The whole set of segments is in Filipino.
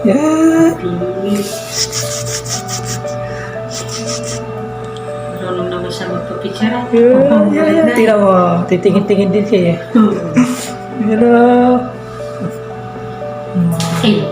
Yeah. Marunong naman siya magpapicture. Yeah. Tira mo. Titingin-tingin din siya. Hello. Hey.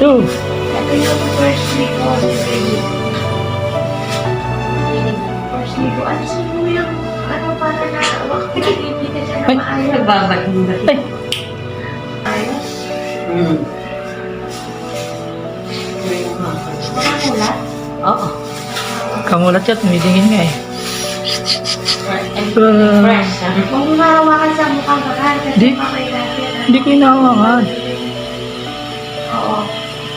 Two. Ito yung first week ko. First week ko. Ano sa mo yung para na makakalipitan siya na maayos. Nagbabat mo ba? Ayos. Makamulat? Oo. Kamulat siya. Tumidingin nga eh. Fresh. Kung mahawakan sa mukha bakal kasi Di. makailangan. Hindi ko inahawakan. Oo.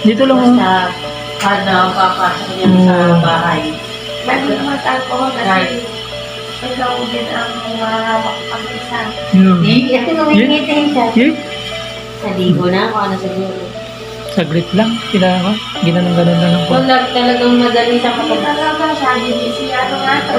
Dito lang. Basta kada papasok niya sa bahay. Lagi naman alcohol kasi ikaw din ang mahawak pag isa. Ito ngumingitin siya. Yeah. Naligo na ako, ano siguro. Saglit lang. Kailangan. Ginanong-ganon lang ng Kung talagang madali sa Hindi kapag. talaga sabi ni si ano nga to.